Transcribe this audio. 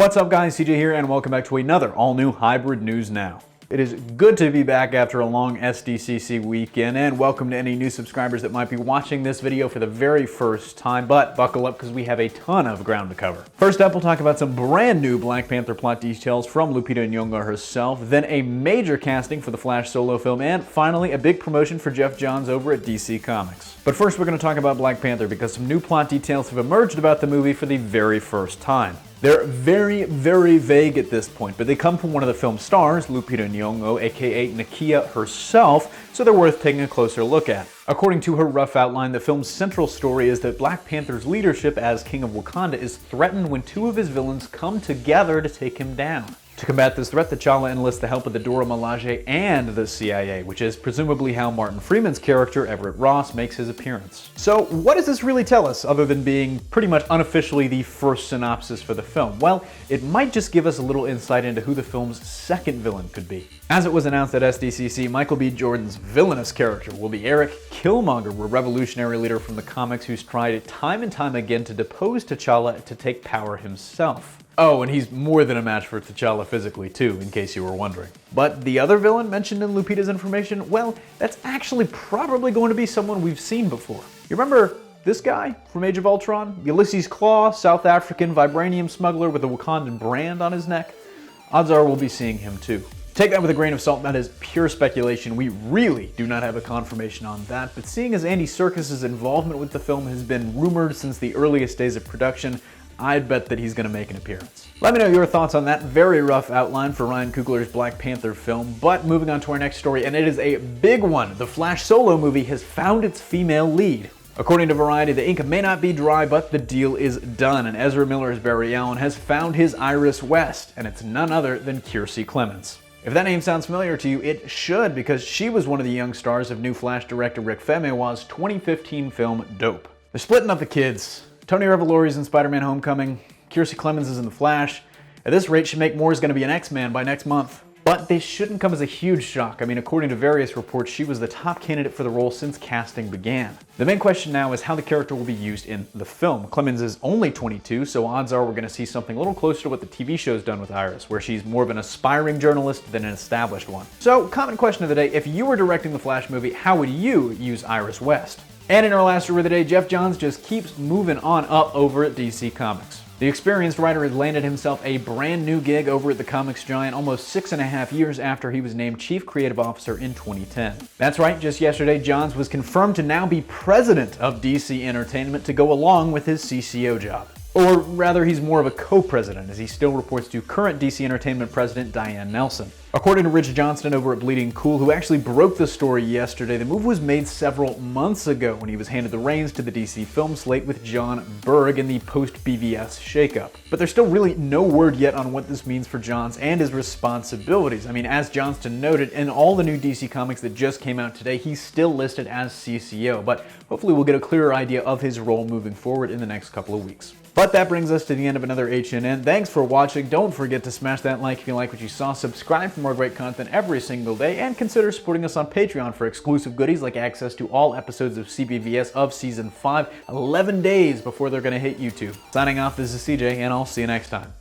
What's up guys, CJ here and welcome back to another all-new Hybrid News Now. It is good to be back after a long SDCC weekend, and welcome to any new subscribers that might be watching this video for the very first time, but buckle up because we have a ton of ground to cover. First up, we'll talk about some brand new Black Panther plot details from Lupita Nyong'o herself, then a major casting for the Flash solo film, and finally a big promotion for Geoff Johns over at DC Comics. But first we're going to talk about Black Panther because some new plot details have emerged about the movie for the very first time. They're very vague at this point, but they come from one of the film's stars, Lupita Nyong'o, aka Nakia herself, so they're worth taking a closer look at. According to her rough outline, the film's central story is that Black Panther's leadership as King of Wakanda is threatened when two of his villains come together to take him down. To combat this threat, T'Challa enlists the help of the Dora Milaje and the CIA, which is presumably how Martin Freeman's character, Everett Ross, makes his appearance. So what does this really tell us, other than being pretty much unofficially the first synopsis for the film? Well, it might just give us a little insight into who the film's second villain could be. As it was announced at SDCC, Michael B. Jordan's villainous character will be Eric Killmonger, a revolutionary leader from the comics who's tried time and time again to depose T'Challa to take power himself. Oh, and he's more than a match for T'Challa physically too, in case you were wondering. But the other villain mentioned in Lupita's information, well, that's actually probably going to be someone we've seen before. You remember this guy from Age of Ultron? Ulysses Klaue, South African vibranium smuggler with a Wakandan brand on his neck? Odds are we'll be seeing him too. Take that with a grain of salt, that is pure speculation. We really do not have a confirmation on that, but seeing as Andy Serkis's involvement with the film has been rumored since the earliest days of production, I'd bet that he's going to make an appearance. Let me know your thoughts on that very rough outline for Ryan Coogler's Black Panther film, but moving on to our next story, and it is a big one. The Flash solo movie has found its female lead. According to Variety, the ink may not be dry, but the deal is done, and Ezra Miller's Barry Allen has found his Iris West, and it's none other than Kiersey Clemons. If that name sounds familiar to you, it should, because she was one of the young stars of new Flash director Rick Famuyiwa's 2015 film Dope. They're splitting up the kids. Tony Revolori's in Spider-Man Homecoming, Kiersey Clemons is in The Flash. At this rate, Shameik Moore is going to be an X-Man by next month. But they shouldn't come as a huge shock. I mean, according to various reports, she was the top candidate for the role since casting began. The main question now is how the character will be used in the film. Clemons is only 22, so odds are we're going to see something a little closer to what the TV show's done with Iris, where she's more of an aspiring journalist than an established one. So, common question of the day, if you were directing the Flash movie, how would you use Iris West? And in our last story of the day, Geoff Johns just keeps moving on up over at DC Comics. The experienced writer has landed himself a brand new gig over at the comics giant almost 6.5 years after he was named Chief Creative Officer in 2010. That's right, just yesterday, Johns was confirmed to now be president of DC Entertainment to go along with his CCO job. Or rather, he's more of a co-president, as he still reports to current DC Entertainment president Diane Nelson. According to Rich Johnston over at Bleeding Cool, who actually broke the story yesterday, the move was made several months ago when he was handed the reins to the DC film slate with John Berg in the post-BVS shakeup. But there's still really no word yet on what this means for Johns and his responsibilities. I mean, as Johnston noted, in all the new DC comics that just came out today, he's still listed as CCO, but hopefully we'll get a clearer idea of his role moving forward in the next couple of weeks. But that brings us to the end of another HNN. Thanks for watching. Don't forget to smash that like if you like what you saw, subscribe for more great content every single day, and consider supporting us on Patreon for exclusive goodies like access to all episodes of CBVS of Season 5, 11 days before they're going to hit YouTube. Signing off, this is CJ, and I'll see you next time.